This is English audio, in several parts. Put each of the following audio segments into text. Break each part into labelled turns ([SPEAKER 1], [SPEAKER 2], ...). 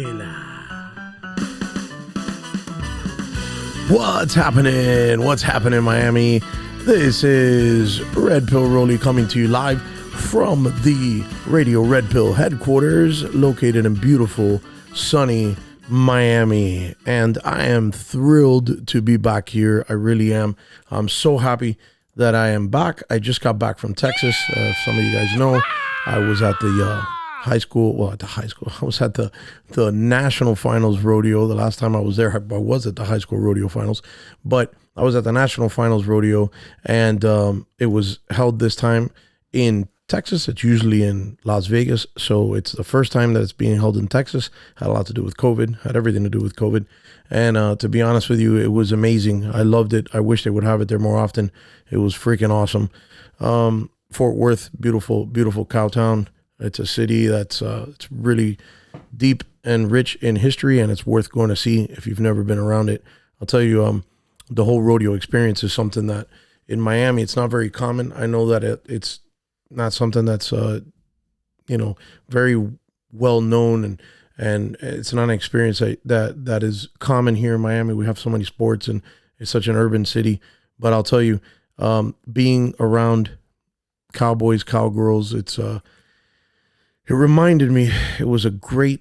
[SPEAKER 1] Hola. What's happening? What's happening, Miami? This is Red Pill Rolly coming to you live from the Radio Red Pill headquarters located in beautiful, sunny Miami. And I am thrilled to be back here. I really am. I'm so happy that I am back. I just got back from Texas. Some of you guys know I was at the I was at the National Finals Rodeo. The last time I was there, I was at the high school rodeo finals, but I was at the National Finals Rodeo, and it was held this time in Texas. It's usually in Las Vegas, so it's the first time that it's being held in Texas. Had a lot to do with COVID, had everything to do with COVID, and to be honest with you, it was amazing. I loved it. I wish they would have it there more often. It was freaking awesome. Fort Worth, beautiful, beautiful cow town. It's a city that's it's really deep and rich in history, and it's worth going to see if you've never been around it. I'll tell you, the whole rodeo experience is something that in Miami, it's not very common. I know that it's not something that's, very well known, and it's not an experience that is common here in Miami. We have so many sports, and it's such an urban city. But I'll tell you, being around cowboys, cowgirls, it reminded me, it was a great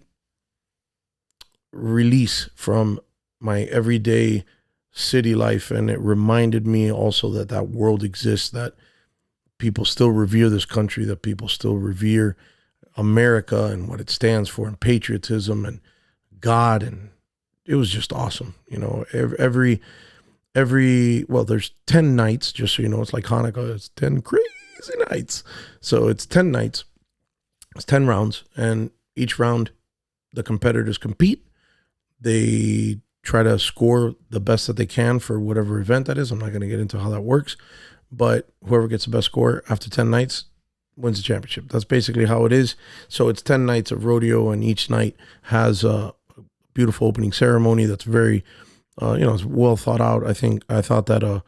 [SPEAKER 1] release from my everyday city life. And it reminded me also that world exists, that people still revere this country, that people still revere America and what it stands for, and patriotism and God. And it was just awesome. You know, there's 10 nights, just so you know, it's like Hanukkah. It's 10 crazy nights. So it's 10 nights. It's 10 rounds, and each round the competitors compete. They try to score the best that they can for whatever event that is. I'm not going to get into how that works, but whoever gets the best score after 10 nights wins the championship. That's basically how it is. So it's 10 nights of rodeo, and each night has a beautiful opening ceremony that's very, it's well thought out. I thought that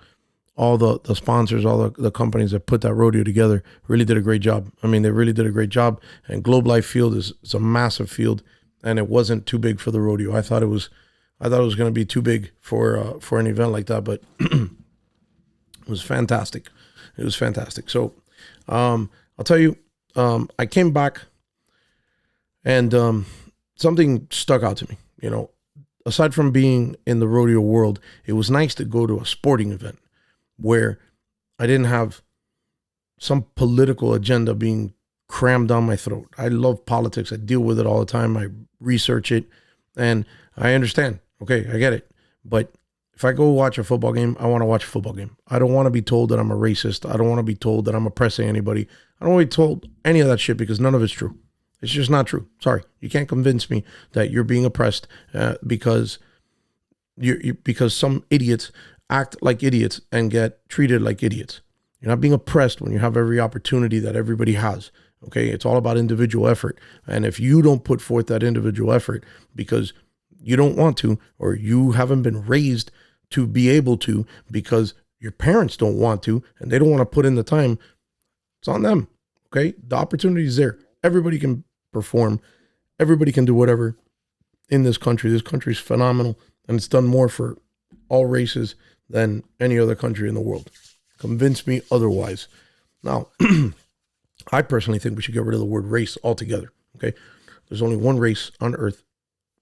[SPEAKER 1] all the sponsors, all the companies that put that rodeo together really did a great job. I mean, they really did a great job. And Globe Life Field is a massive field, and it wasn't too big for the rodeo. I thought it was going to be too big for an event like that, but it was fantastic. It was fantastic. So I'll tell you, I came back, and something stuck out to me. You know, aside from being in the rodeo world, it was nice to go to a sporting event where I didn't have some political agenda being crammed down my throat. I love politics. I deal with it all the time. I research it, and I understand. Okay, I get it. But if I go watch a football game, I want to watch a football game. I don't want to be told that I'm a racist. I don't want to be told that I'm oppressing anybody. I don't want to be told any of that shit, because none of it's true. It's just not true. Sorry. You can't convince me that you're being oppressed because some idiots act like idiots and get treated like idiots. You're not being oppressed when you have every opportunity that everybody has. Okay, it's all about individual effort. And if you don't put forth that individual effort because you don't want to, or you haven't been raised to be able to because your parents don't want to and they don't want to put in the time, it's on them. Okay, the opportunity is there. Everybody can perform. Everybody can do whatever in this country. This country is phenomenal, and it's done more for all races than any other country in the world. Convince me otherwise. Now, I personally think we should get rid of the word race altogether. Okay, there's only one race on earth,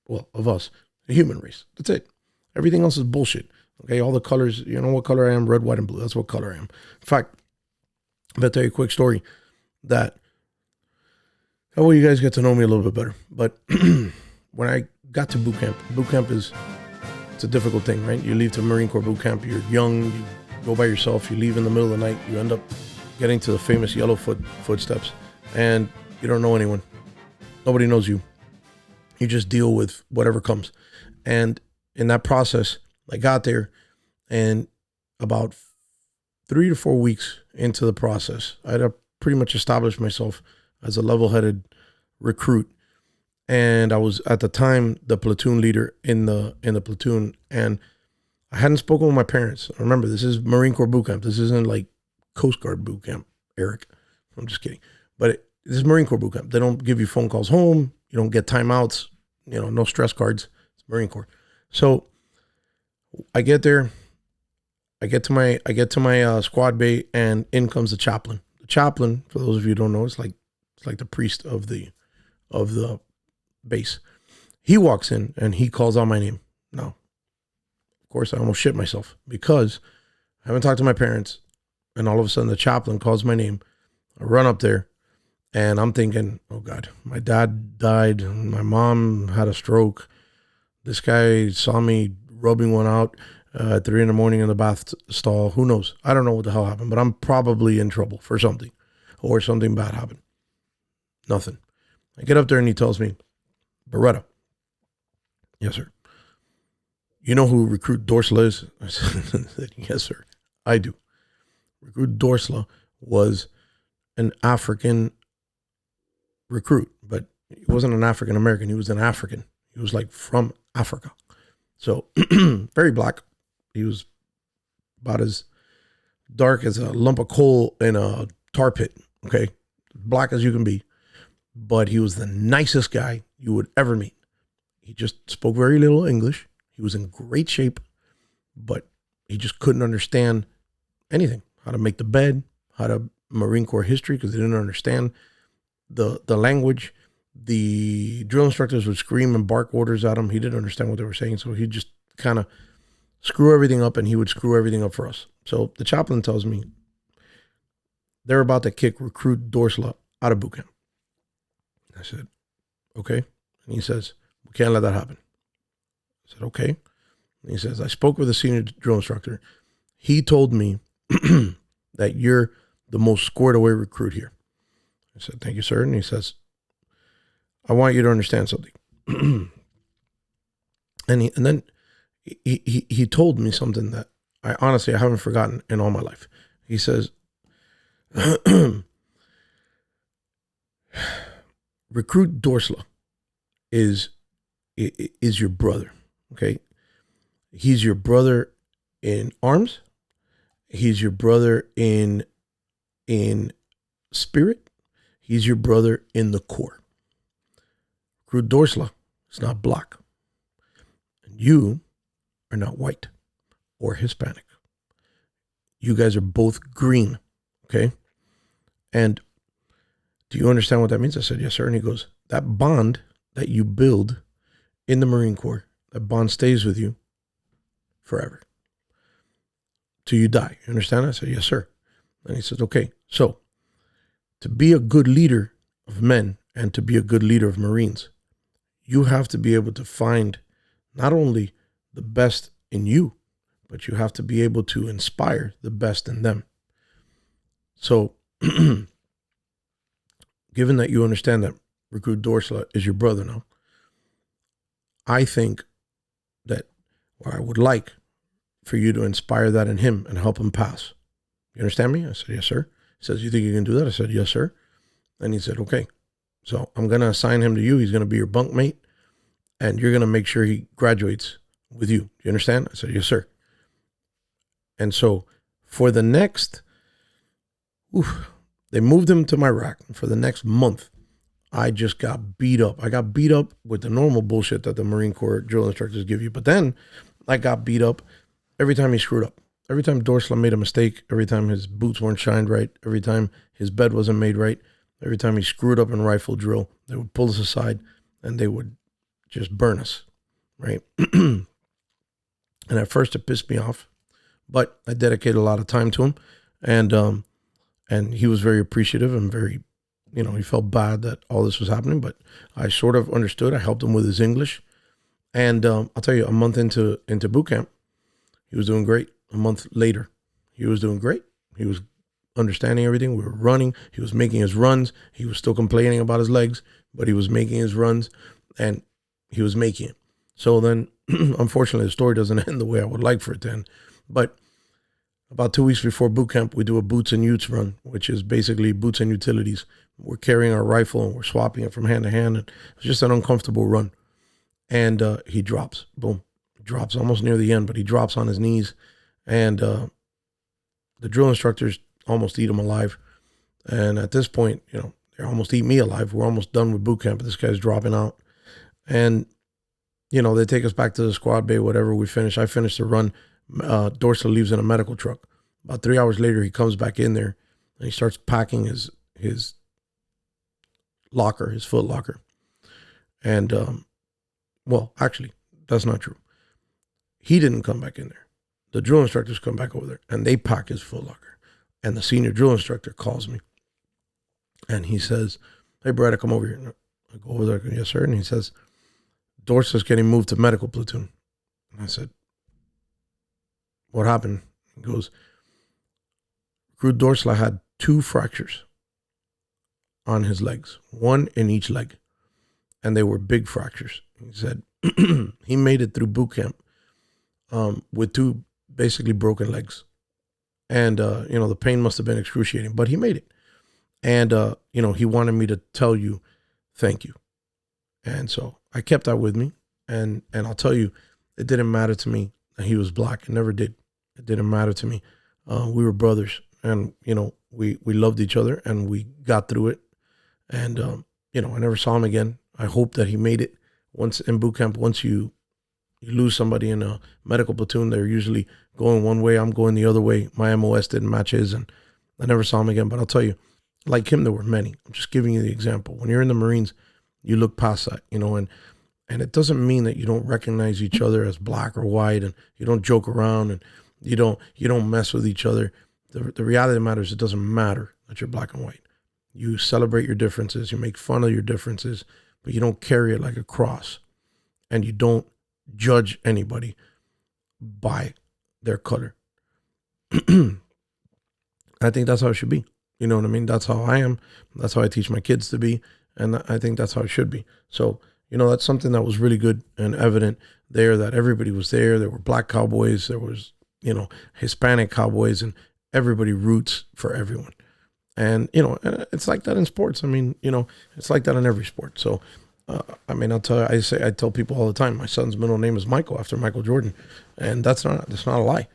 [SPEAKER 1] well, of us, the human race. That's it. Everything else is bullshit. Okay, all the colors, you know what color I am? Red, white, and blue. That's what color I am. In fact, I'm going to tell you a quick story that way you guys get to know me a little bit better. But when I got to boot camp it's a difficult thing, right? You leave to Marine Corps boot camp, you're young, you go by yourself, you leave in the middle of the night, you end up getting to the famous yellow footsteps, and you don't know anyone. Nobody knows you. You just deal with whatever comes. And in that process, I got there, and about 3 to 4 weeks into the process, I had pretty much established myself as a level-headed recruit. And I was at the time the platoon leader in the platoon, and I hadn't spoken with my parents. Remember, this is Marine Corps boot camp. This isn't like Coast Guard boot camp, Eric. I'm just kidding. But this is Marine Corps boot camp. They don't give you phone calls home. You don't get timeouts. no stress cards. It's Marine Corps. So I get there. I get to my squad bay, and in comes the chaplain. The chaplain, for those of you who don't know, it's like the priest of the base. He walks in and he calls out my name. Now, of course, I almost shit myself because I haven't talked to my parents, and all of a sudden the chaplain calls my name. I run up there, and I'm thinking, oh God, my dad died. My mom had a stroke. This guy saw me rubbing one out at 3 a.m. in the bath stall. Who knows? I don't know what the hell happened, but I'm probably in trouble for something, or something bad happened. Nothing. I get up there and he tells me, Beretta. Yes, sir. You know who Recruit Dorsla is? I said, yes, sir. I do. Recruit Dorsla was an African recruit, but he wasn't an African American. He was an African. He was like from Africa. So very black. He was about as dark as a lump of coal in a tar pit. Okay. Black as you can be. But he was the nicest guy you would ever meet. He just spoke very little English. He was in great shape, but he just couldn't understand anything. How to make the bed, how to Marine Corps history, because they didn't understand the language. The drill instructors would scream and bark orders at him. He didn't understand what they were saying, so he'd just kind of screw everything up, and he would screw everything up for us. So the chaplain tells me they're about to kick Recruit Dorsla out of boot camp. I said, okay. And he says, we can't let that happen. I said, okay. And he says, I spoke with a senior drill instructor. He told me that you're the most squared away recruit here. I said, thank you, sir. And he says, I want you to understand something. and then he told me something that I honestly haven't forgotten in all my life. He says, Recruit Dorsla is your brother, okay? He's your brother in arms. He's your brother in spirit. He's your brother in the core. Recruit Dorsla is not black. And you are not white or Hispanic. You guys are both green, okay? And do you understand what that means? I said, yes, sir. And he goes, that bond that you build in the Marine Corps, that bond stays with you forever. Till you die. You understand? I said, yes, sir. And he says, okay, so to be a good leader of men and to be a good leader of Marines, you have to be able to find not only the best in you, but you have to be able to inspire the best in them. So, given that you understand that Recruit Dorsla is your brother now, I think that, or I would like for you to inspire that in him and help him pass. You understand me? I said, yes, sir. He says, you think you can do that? I said, yes, sir. And he said, okay. So I'm going to assign him to you. He's going to be your bunk mate, and you're going to make sure he graduates with you. Do you understand? I said, yes, sir. And so for the next, they moved him to my rack. And for the next month, I just got beat up. I got beat up with the normal bullshit that the Marine Corps drill instructors give you. But then I got beat up every time he screwed up. Every time Dorsla made a mistake, every time his boots weren't shined right, every time his bed wasn't made right, every time he screwed up in rifle drill, they would pull us aside and they would just burn us, right? And at first it pissed me off, but I dedicated a lot of time to him, and he was very appreciative and very, he felt bad that all this was happening, but I sort of understood. I helped him with his English, and I'll tell you, a month into boot camp, he was doing great. A month later, he was doing great. He was understanding everything. We were running. He was making his runs. He was still complaining about his legs, but he was making his runs, and he was making it. So then, unfortunately, the story doesn't end the way I would like for it to end. But about 2 weeks before boot camp, we do a boots and utes run, which is basically boots and utilities. We're carrying our rifle and we're swapping it from hand to hand. And it's just an uncomfortable run. And he drops. Boom. He drops almost near the end, but he drops on his knees. And the drill instructors almost eat him alive. And at this point, they almost eat me alive. We're almost done with boot camp. This guy's dropping out. And they take us back to the squad bay, whatever. I finished the run. Dorsal leaves in a medical truck. About 3 hours later, he comes back in there and he starts packing his locker, his foot locker. And, well, actually, that's not true. He didn't come back in there. The drill instructors come back over there and they pack his foot locker. And the senior drill instructor calls me and he says, "Hey, Brad, come over here." I go over there. "Yes, sir." And he says, "Dorsal's getting moved to medical platoon." And I said, "What happened?" He goes, "Recruit Dorsal had 2 fractures on his legs, 1 in each leg. And they were big fractures." He said he made it through boot camp with 2 basically broken legs. And, the pain must have been excruciating, but he made it. And, he wanted me to tell you, thank you. And so I kept that with me. And I'll tell you, it didn't matter to me that he was black. It never did. It didn't matter to me. We were brothers and, we loved each other and we got through it. And, I never saw him again. I hope that he made it. Once in boot camp, once you lose somebody in a medical platoon, they're usually going one way. I'm going the other way. My MOS didn't match his, and I never saw him again. But I'll tell you, like him, there were many. I'm just giving you the example. When you're in the Marines, you look past that, and it doesn't mean that you don't recognize each other as black or white, and you don't joke around, and you don't mess with each other. The reality of the matter is, it doesn't matter that you're black and white. You celebrate your differences. You make fun of your differences, but you don't carry it like a cross, and you don't judge anybody by their color. I think that's how it should be. You know what I mean? That's how I am. That's how I teach my kids to be. And I think that's how it should be. So, that's something that was really good and evident there, that everybody was there. There were black cowboys. There was, Hispanic cowboys, and everybody roots for everyone. And, it's like that in sports. I mean, it's like that in every sport. So, I'll tell you, I tell people all the time, my son's middle name is Michael, after Michael Jordan. And that's not a lie.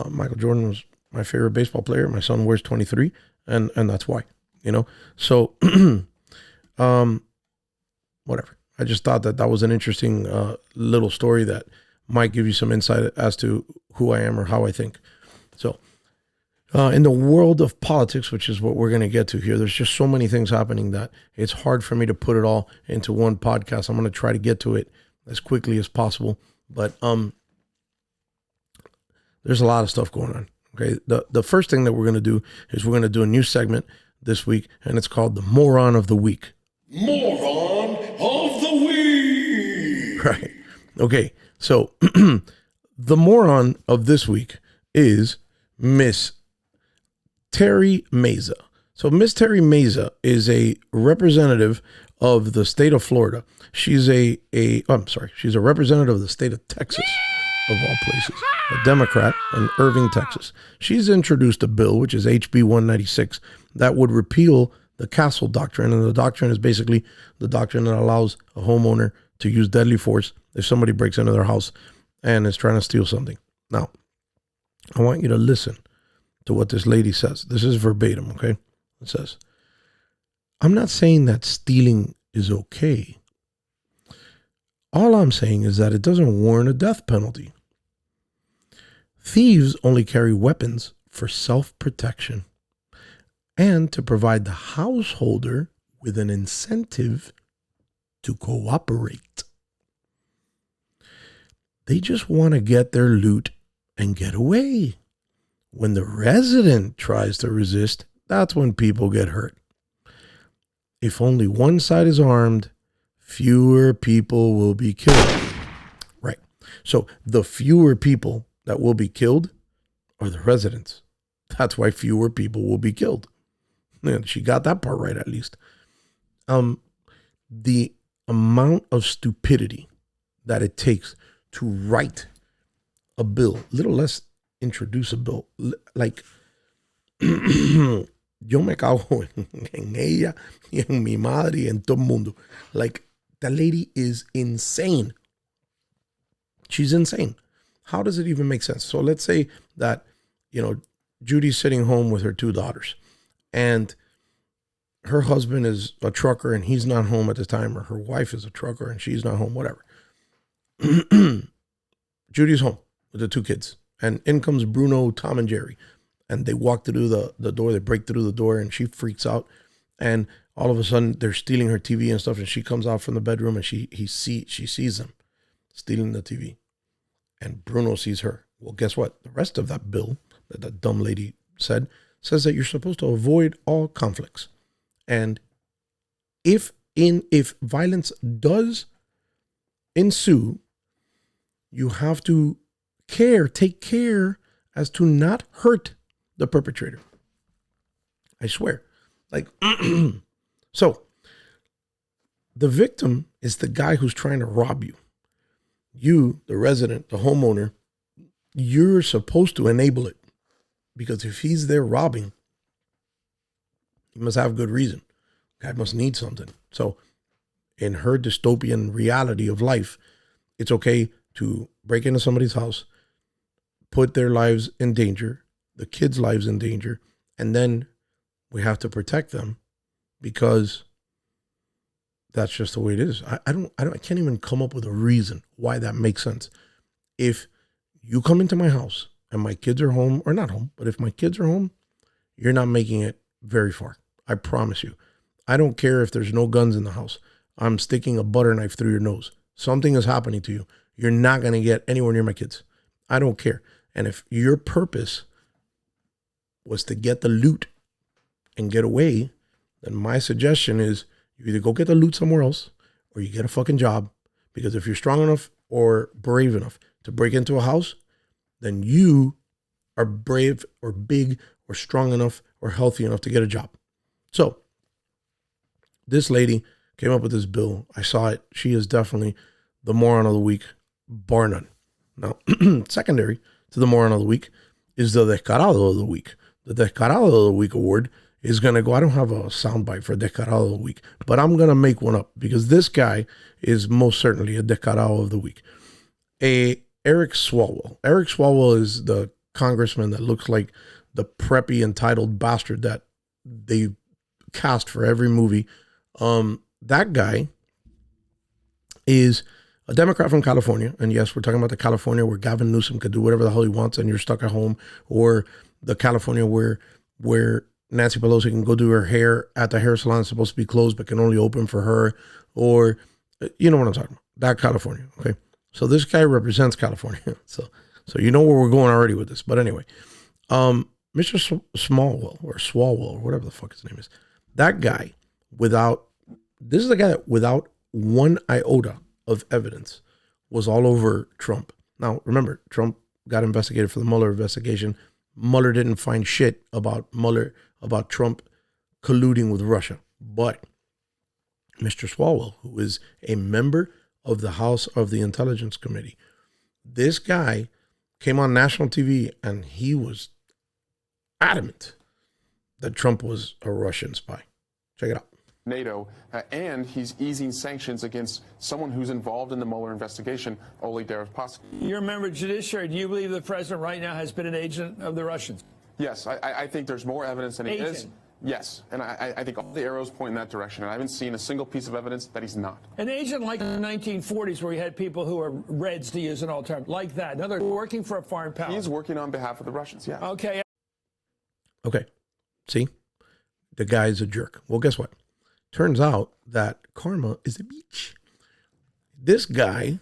[SPEAKER 1] Michael Jordan was my favorite baseball player. My son wears 23, and that's why, So, whatever. I just thought that was an interesting little story that might give you some insight as to who I am or how I think. So, in the world of politics, which is what we're going to get to here, there's just so many things happening that it's hard for me to put it all into one podcast. I'm going to try to get to it as quickly as possible. But there's a lot of stuff going on. Okay. The first thing that we're going to do is we're going to do a new segment this week, and it's called the Moron of the Week. Moron of the Week. Right. Okay. So the moron of this week is Miss Terry Meza. So Miss Terry Meza is a representative of the state of Florida. She's she's a representative of the state of Texas, of all places, a Democrat in Irving, Texas. She's introduced a bill, which is HB 196, that would repeal the Castle Doctrine. And the doctrine is basically the doctrine that allows a homeowner to use deadly force if somebody breaks into their house and is trying to steal something. Now, I want you to listen to what this lady says. This is verbatim, okay? It says, "I'm not saying that stealing is okay. All I'm saying is that it doesn't warrant a death penalty. Thieves only carry weapons for self-protection and to provide the householder with an incentive to cooperate. They just want to get their loot and get away. When the resident tries to resist, that's when people get hurt. If only one side is armed, fewer people will be killed." Right. So the fewer people that will be killed are the residents. That's why fewer people will be killed. And she got that part right, at least. The amount of stupidity that it takes to write a bill, little less introduce a bill, like yo me cago en ella y en mi madre y en todo el mundo. Like, that lady is insane. She's insane. How does it even make sense? So let's say that, Judy's sitting home with her 2 daughters, and her husband is a trucker and he's not home at the time, or her wife is a trucker and she's not home, whatever. Judy's home with the two kids. And in comes Bruno, Tom, and Jerry. And they walk through the door. They break through the door, and she freaks out. And all of a sudden, they're stealing her TV and stuff. And she comes out from the bedroom, and she sees them stealing the TV. And Bruno sees her. Well, guess what? The rest of that bill that that dumb lady says that you're supposed to avoid all conflicts. And if violence does ensue, you have to take care as to not hurt the perpetrator. I swear. Like, so the victim is the guy who's trying to rob you. You, the resident, the homeowner, you're supposed to enable it. Because if he's there robbing, he must have good reason. Guy must need something. So in her dystopian reality of life, it's okay to break into somebody's house, put their lives in danger, the kids' lives in danger, and then we have to protect them because that's just the way it is. I can't even come up with a reason why that makes sense. If you come into my house and my kids are home, or not home, but if my kids are home, you're not making it very far. I promise you. I don't care if there's no guns in the house. I'm sticking a butter knife through your nose. Something is happening to you. You're not going to get anywhere near my kids. I don't care. And if your purpose was to get the loot and get away, then my suggestion is you either go get the loot somewhere else or you get a fucking job. Because if you're strong enough or brave enough to break into a house, then you are brave or big or strong enough or healthy enough to get a job. So this lady came up with this bill. I saw it. She is definitely the moron of the week, bar none. Now, secondary to the moron of the week is the descarado of the week. The descarado of the week award is going to go, I don't have a soundbite for descarado of the week, but I'm going to make one up because this guy is most certainly a descarado of the week. Eric Swalwell. Eric Swalwell is the congressman that looks like the preppy entitled bastard that they cast for every movie. That guy is a Democrat from California. And yes, we're talking about the California where Gavin Newsom could do whatever the hell he wants and you're stuck at home, or the California where Nancy Pelosi can go do her hair at the hair salon that's supposed to be closed but can only open for her, or you know what I'm talking about. That California, okay? So this guy represents California. So you know where we're going already with this. But anyway, Mr. Swalwell or whatever the fuck his name is, that guy this is the guy that without one iota of evidence was all over Trump. Now, remember, Trump got investigated for the Mueller investigation. Mueller didn't find shit about Trump colluding with Russia. But Mr. Swalwell, who is a member of the House of the Intelligence Committee, this guy came on national TV and he was adamant that Trump was a Russian spy. Check it out.
[SPEAKER 2] NATO, and he's easing sanctions against someone who's involved in the Mueller investigation, Oleg Deripaska.
[SPEAKER 3] You're a member of the judiciary. Do you believe the president right now has been an agent of the Russians?
[SPEAKER 2] Yes, I think there's more evidence than he is. Yes, and I think all the arrows point in that direction, and I haven't seen a single piece of evidence that he's not.
[SPEAKER 3] An agent like in the 1940s where you had people who were Reds, to use an old term, like that. In other words, working for a foreign power.
[SPEAKER 2] He's working on behalf of the Russians, yeah.
[SPEAKER 3] Okay.
[SPEAKER 1] See? The guy's a jerk. Well, guess what? Turns out that karma is a bitch. This guy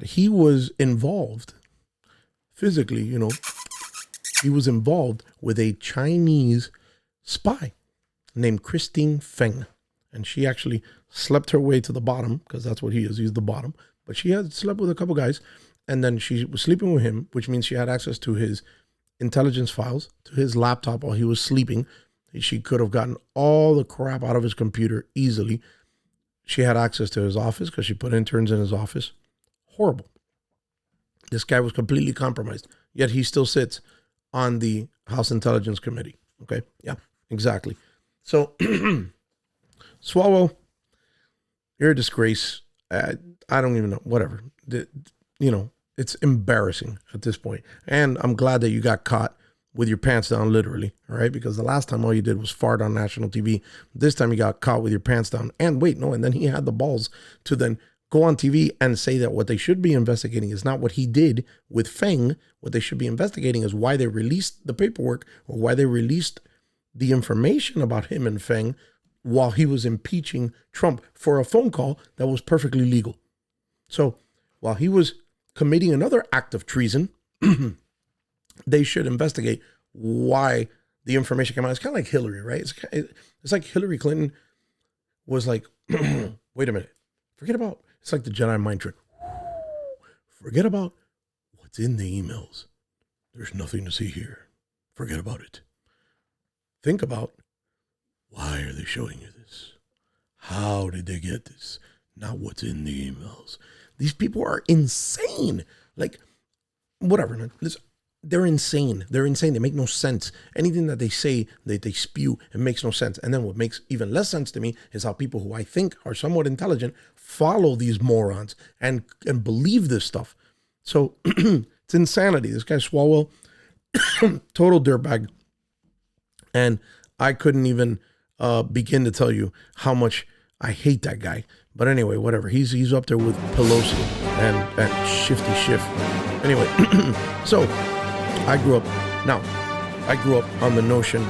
[SPEAKER 1] he was involved physically, he was involved with a Chinese spy named Christine Feng. And she actually slept her way to the bottom, because that's what he is. He's the bottom. But she had slept with a couple guys, and then she was sleeping with him, which means she had access to his intelligence files, to his laptop while he was sleeping. She could have gotten all the crap out of his computer easily. She had access to his office because she put interns in his office. Horrible. This guy was completely compromised, yet he still sits on the House Intelligence Committee. Okay? Yeah, exactly. So, Swalwell, you're a disgrace. I don't even know. Whatever. It's embarrassing at this point. And I'm glad that you got caught with your pants down, literally, all right? Because the last time all you did was fart on national TV. This time you got caught with your pants down. And wait, no, and then he had the balls to then go on TV and say that what they should be investigating is not what he did with Feng. What they should be investigating is why they released the paperwork, or why they released the information about him and Feng while he was impeaching Trump for a phone call that was perfectly legal. So while he was committing another act of treason, they should investigate why the information came out. It's kind of like Hillary, right? It's like Hillary Clinton was like, wait a minute, it's like the Jedi mind trick. Forget about what's in the emails. There's nothing to see here. Forget about it. Think about, why are they showing you this? How did they get this? Not what's in the emails. These people are insane. Like, whatever, man. Listen, they're insane. They're insane. They make no sense. Anything that they say, they spew, it makes no sense. And then what makes even less sense to me is how people who I think are somewhat intelligent follow these morons and believe this stuff. So it's insanity. This guy Swalwell, total dirtbag. And I couldn't even begin to tell you how much I hate that guy. But anyway, whatever. He's up there with Pelosi and Shifty Schiff. Anyway, so I grew up on the notion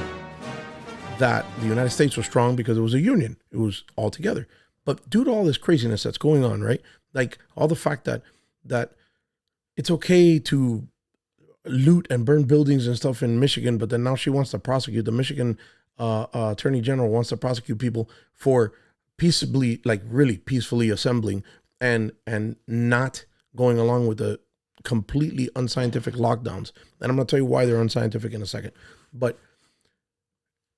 [SPEAKER 1] that the United States was strong because it was a union. It was all together. But due to all this craziness that's going on, right? Like all the fact that it's okay to loot and burn buildings and stuff in Michigan, but then now she wants to prosecute, the Michigan Attorney General wants to prosecute people for peaceably, like really peacefully assembling and not going along with the completely unscientific lockdowns. And I'm going to tell you why they're unscientific in a second. But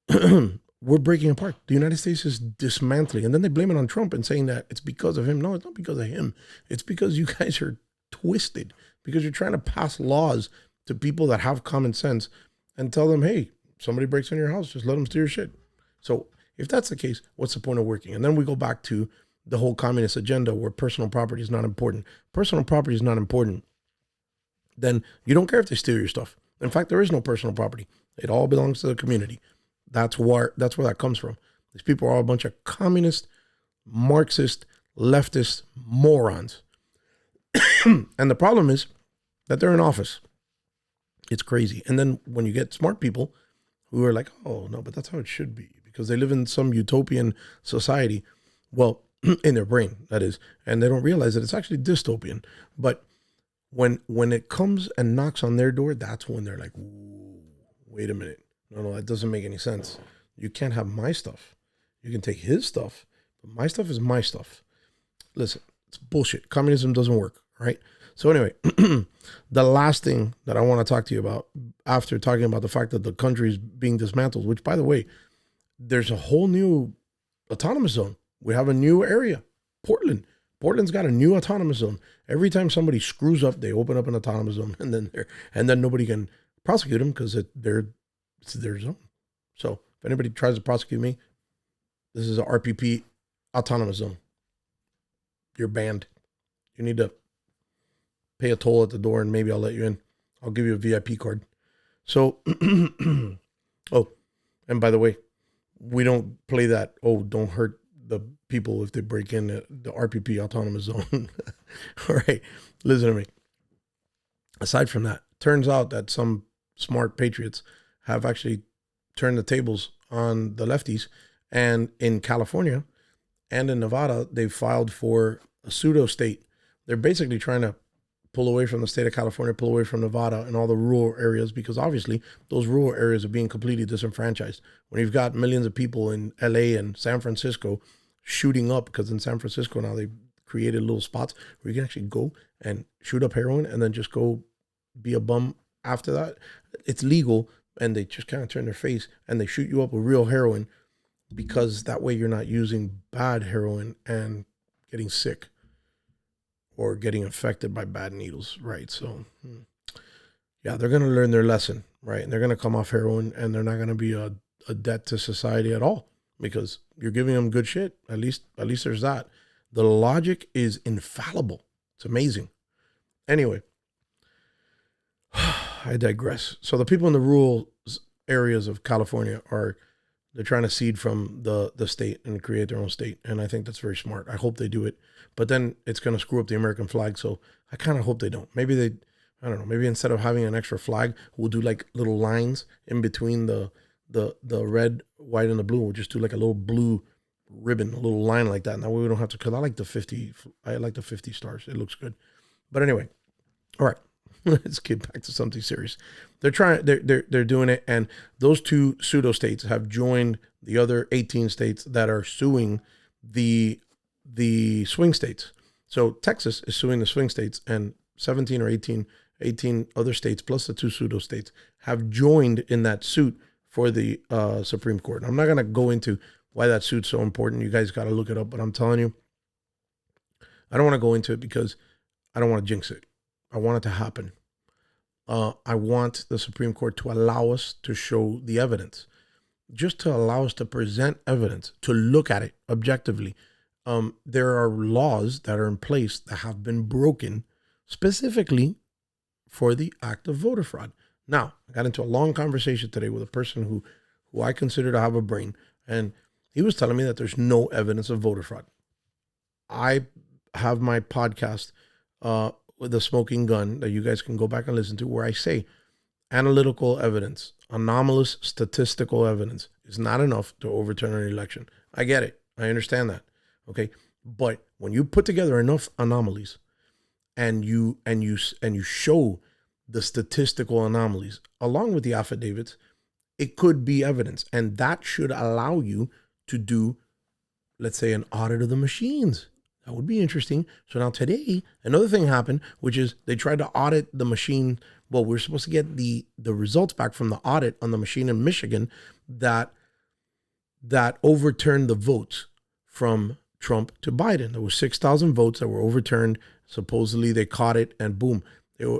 [SPEAKER 1] we're breaking apart. The United States is dismantling. And then they blame it on Trump and saying that it's because of him. No, it's not because of him. It's because you guys are twisted, because you're trying to pass laws to people that have common sense and tell them, hey, somebody breaks in your house, just let them steal your shit. So if that's the case, what's the point of working? And then we go back to the whole communist agenda where personal property is not important. Personal property is not important. Then you don't care if they steal your stuff. In fact, there is no personal property. It all belongs to the community. That's where that comes from. These people are all a bunch of communist, Marxist, leftist morons. And the problem is that they're in office. It's crazy. And then when you get smart people who are like, oh, no, but that's how it should be, because they live in some utopian society. Well, in their brain, that is. And they don't realize that it's actually dystopian. But when it comes and knocks on their door, that's when they're like, wait a minute. No, that doesn't make any sense. You can't have my stuff. You can take his stuff, but my stuff is my stuff. Listen, it's bullshit. Communism doesn't work, right? So anyway, the last thing that I want to talk to you about after talking about the fact that the country is being dismantled, which, by the way, there's a whole new autonomous zone. We have a new area, Portland. Portland's got a new autonomous zone. Every time somebody screws up, they open up an autonomous zone, and then nobody can prosecute them because it's their zone. So if anybody tries to prosecute me, this is a RPP autonomous zone. You're banned. You need to pay a toll at the door, and maybe I'll let you in. I'll give you a VIP card. So, oh, and by the way, we don't play that, oh, don't hurt the people if they break in the RPP autonomous zone. All right, listen to me. Aside from that, turns out that some smart patriots have actually turned the tables on the lefties. And in California and in Nevada, they've filed for a pseudo state. They're basically trying to pull away from the state of California, pull away from Nevada and all the rural areas, because obviously those rural areas are being completely disenfranchised. When you've got millions of people in LA and San Francisco shooting up, because in San Francisco now they've created little spots where you can actually go and shoot up heroin and then just go be a bum after that. It's legal, and they just kind of turn their face and they shoot you up with real heroin, because that way you're not using bad heroin and getting sick or getting infected by bad needles, right? So, yeah, they're going to learn their lesson, right? And they're going to come off heroin, and they're not going to be a debt to society at all, because you're giving them good shit. At least there's that. The logic is infallible. It's amazing. Anyway, I digress. So the people in the rural areas of California they're trying to seed from the state and create their own state. And I think that's very smart. I hope they do it. But then it's going to screw up the American flag. So I kind of hope they don't. I don't know, maybe instead of having an extra flag, we'll do like little lines in between the red, white, and the blue. We'll just do like a little blue ribbon, a little line like that. And that way we don't have to, because I like the 50 stars. It looks good. But anyway, all right, let's get back to something serious. They're doing it. And those two pseudo states have joined the other 18 states that are suing the swing states. So Texas is suing the swing states, and 17 or 18 other states plus the two pseudo states have joined in that suit for the Supreme Court. I'm not going to go into why that suit's so important. You guys got to look it up, but I'm telling you, I don't want to go into it because I don't want to jinx it. I want it to happen. I want the Supreme Court to allow us to show the evidence, just to allow us to present evidence, to look at it objectively. There are laws that are in place that have been broken specifically for the act of voter fraud. Now, I got into a long conversation today with a person who I consider to have a brain, and he was telling me that there's no evidence of voter fraud. I have my podcast with the smoking gun that you guys can go back and listen to, where I say analytical evidence, anomalous statistical evidence is not enough to overturn an election. I get it. I understand that. Okay. But when you put together enough anomalies and you show the statistical anomalies along with the affidavits, it could be evidence. And that should allow you to do, let's say, an audit of the machines. That would be interesting. So now today, another thing happened, which is they tried to audit the machine. Well, we're supposed to get the results back from the audit on the machine in Michigan that overturned the votes from Trump to Biden. There were 6,000 votes that were overturned. Supposedly they caught it, and boom,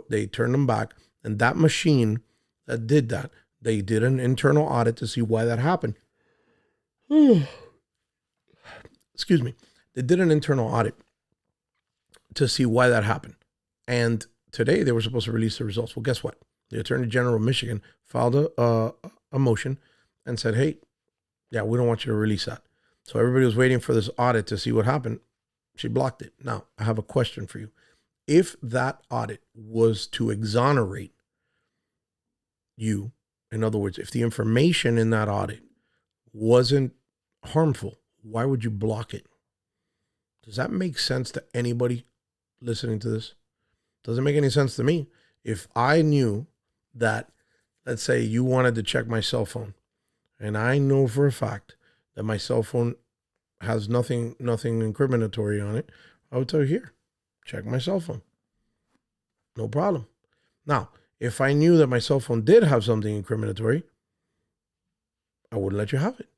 [SPEAKER 1] they turned them back. And that machine that did that, they did an internal audit to see why that happened. Excuse me. They did an internal audit to see why that happened. And today they were supposed to release the results. Well, guess what? The Attorney General of Michigan filed a motion and said, hey, yeah, we don't want you to release that. So everybody was waiting for this audit to see what happened. She blocked it. Now, I have a question for you. If that audit was to exonerate you, in other words, if the information in that audit wasn't harmful, why would you block it? Does that make sense to anybody listening to this? Doesn't make any sense to me. If I knew that, let's say you wanted to check my cell phone, and I know for a fact that my cell phone has nothing incriminatory on it, I would tell you, here, check my cell phone. No problem. Now, if I knew that my cell phone did have something incriminatory, I wouldn't let you have it.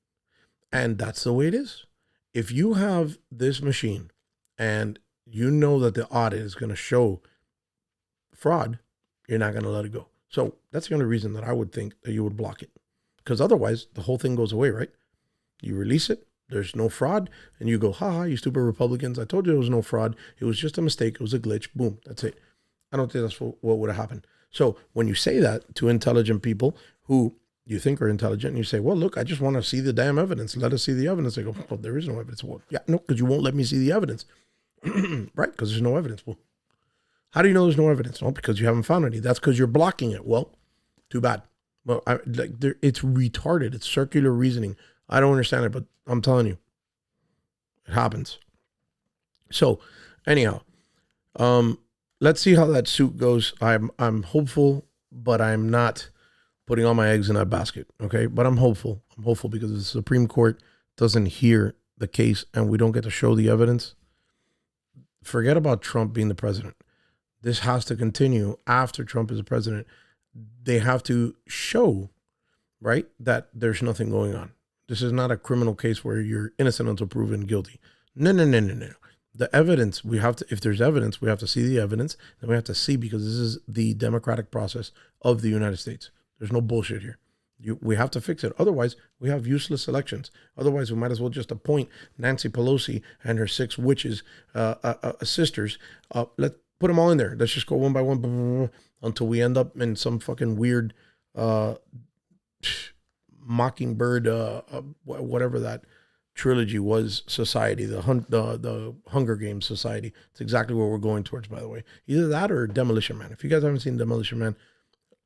[SPEAKER 1] And that's the way it is. If you have this machine and you know that the audit is going to show fraud, you're not going to let it go. So that's the only reason that I would think that you would block it. Because otherwise, the whole thing goes away, right? You release it, there's no fraud, and you go, ha, you stupid Republicans. I told you there was no fraud. It was just a mistake. It was a glitch. Boom, that's it. I don't think that's what would have happened. So when you say that to intelligent people who you think are intelligent, and you say, well, look, I just want to see the damn evidence. Let us see the evidence. They go, well, there is no evidence. Well, yeah, no, because you won't let me see the evidence. Right, because there's no evidence. Well, how do you know there's no evidence? Well, because you haven't found any. That's because you're blocking it. Well, too bad. Well, it's retarded. It's circular reasoning. I don't understand it, but I'm telling you, it happens. So anyhow, let's see how that suit goes. I'm hopeful, but I'm not putting all my eggs in that basket. Okay. But I'm hopeful. I'm hopeful because the Supreme Court doesn't hear the case and we don't get to show the evidence. Forget about Trump being the president. This has to continue after Trump is the president. They have to show, right, that there's nothing going on. This is not a criminal case where you're innocent until proven guilty. No. The evidence, we have to, if there's evidence, we have to see the evidence, and we have to see, because this is the democratic process of the United States. There's no bullshit here. We have to fix it. Otherwise, we have useless elections. Otherwise, we might as well just appoint Nancy Pelosi and her 6 witches, sisters. put them all in there. Let's just go one by one, blah, blah, blah, until we end up in some fucking weird Mockingbird, whatever that trilogy was, society, the Hunger Games society. It's exactly what we're going towards, by the way. Either that or Demolition Man. If you guys haven't seen Demolition Man,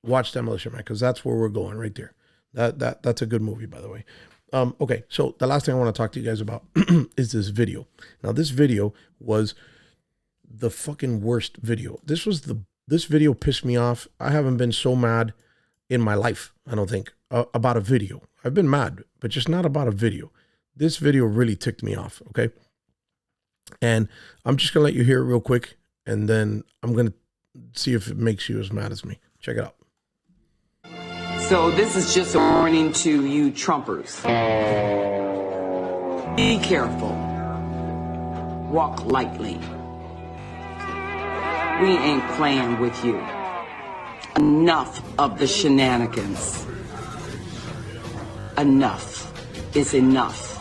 [SPEAKER 1] watch Demolition Man, because that's where we're going right there. That's a good movie, by the way. Okay, so the last thing I want to talk to you guys about is this video. Now, this video was the fucking worst video. This video pissed me off. I haven't been so mad in my life, I don't think, about a video. I've been mad, but just not about a video. This video really ticked me off, okay? And I'm just gonna let you hear it real quick, and then I'm gonna see if it makes you as mad as me. Check it out.
[SPEAKER 4] So this is just a warning to you Trumpers. Be careful. Walk lightly. We ain't playing with you. Enough of the shenanigans. Enough is enough.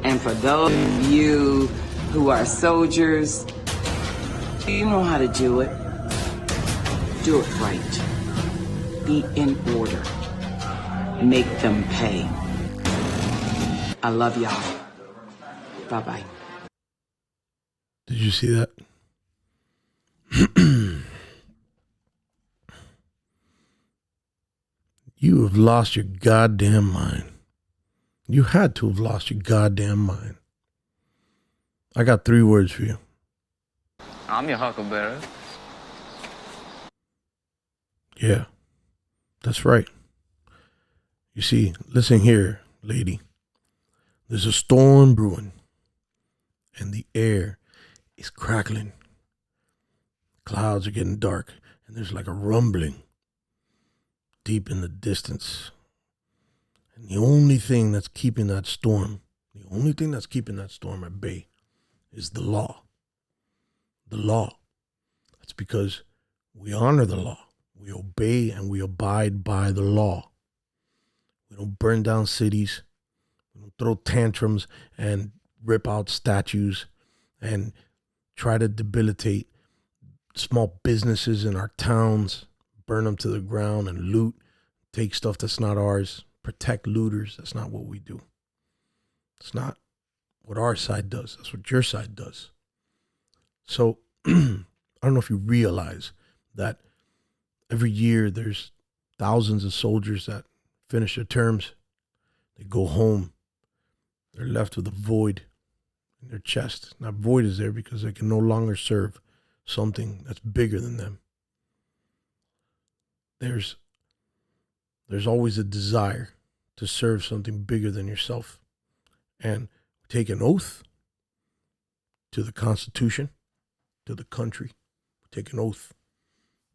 [SPEAKER 4] And for those of you who are soldiers, you know how to do it. Do it right. Be in order. Make them pay. I love y'all. Bye-bye.
[SPEAKER 1] Did you see that? You have lost your goddamn mind. You had to have lost your goddamn mind. I got 3 words for you.
[SPEAKER 5] I'm your huckleberry.
[SPEAKER 1] Yeah, that's right. You see, listen here, lady. There's a storm brewing, and the air is crackling. Clouds are getting dark, and there's like a rumbling deep in the distance. And the only thing that's keeping that storm at bay is the law. The law. That's because we honor the law. We obey and we abide by the law. We don't burn down cities. We don't throw tantrums and rip out statues and try to debilitate small businesses in our towns, burn them to the ground and loot, take stuff that's not ours, protect looters. That's not what we do. It's not what our side does. That's what your side does. So I don't know if you realize that every year there's thousands of soldiers that finish their terms. They go home. They're left with a void in their chest. That void is there because they can no longer serve something that's bigger than them. There's always a desire to serve something bigger than yourself. And take an oath to the Constitution, to the country. Take an oath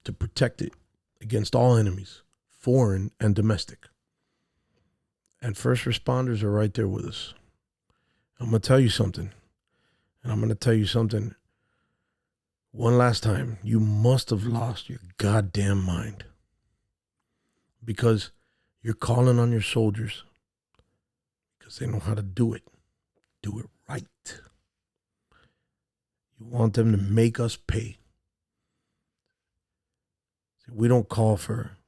[SPEAKER 1] to protect it against all enemies, foreign and domestic. And first responders are right there with us. I'm going to tell you something. And I'm going to tell you something one last time. You must have lost your goddamn mind. Because you're calling on your soldiers because they know how to do it. Do it right. You want them to make us pay. See, we don't call for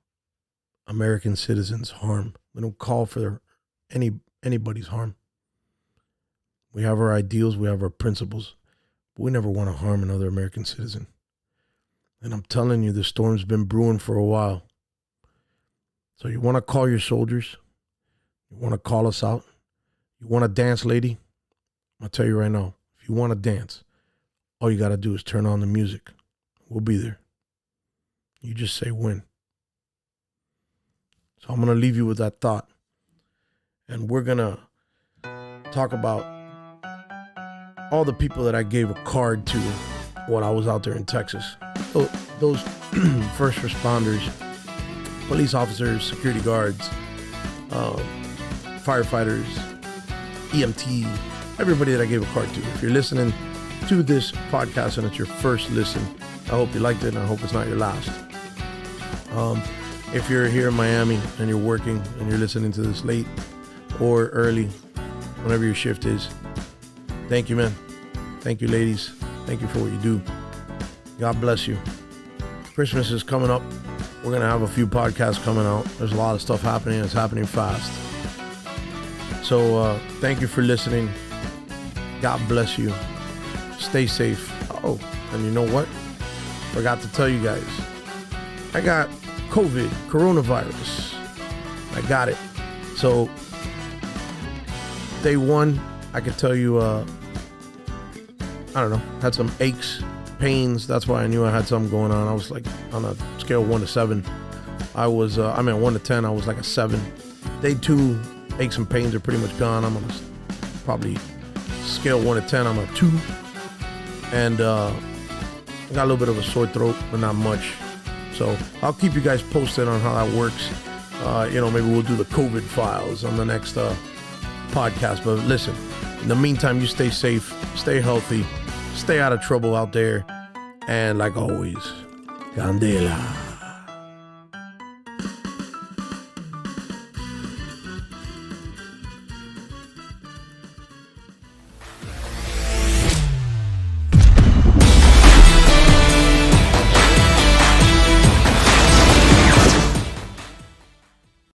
[SPEAKER 1] American citizens' harm. We don't call for anybody's harm. We have our ideals, we have our principles, but we never want to harm another American citizen. And I'm telling you, the storm's been brewing for a while. So you want to call your soldiers? You want to call us out? You want to dance, lady? I'll tell you right now, if you want to dance, all you got to do is turn on the music. We'll be there. You just say when. So I'm going to leave you with that thought. And we're going to talk about all the people that I gave a card to when I was out there in Texas. Those first responders, police officers, security guards, firefighters, EMT, everybody that I gave a card to. If you're listening to this podcast and it's your first listen, I hope you liked it and I hope it's not your last. If you're here in Miami and you're working and you're listening to this late or early, whenever your shift is, thank you, man. Thank you, ladies. Thank you for what you do. God bless you. Christmas is coming up. We're going to have a few podcasts coming out. There's a lot of stuff happening. It's happening fast. So thank you for listening. God bless you. Stay safe. Oh, and you know what? Forgot to tell you guys. I got coronavirus. I got it. So day one, I could tell you, I don't know, had some aches, pains. That's why I knew I had something going on. I was like on a scale of 1 to 7. I was, 1 to 10, I was like a 7. Day 2, aches and pains are pretty much gone. I'm on a probably scale 1 to 10, I'm a 2. And I got a little bit of a sore throat, but not much. So I'll keep you guys posted on how that works. Maybe we'll do the COVID files on the next podcast. But listen, in the meantime, you stay safe, stay healthy, stay out of trouble out there. And like always, Candela.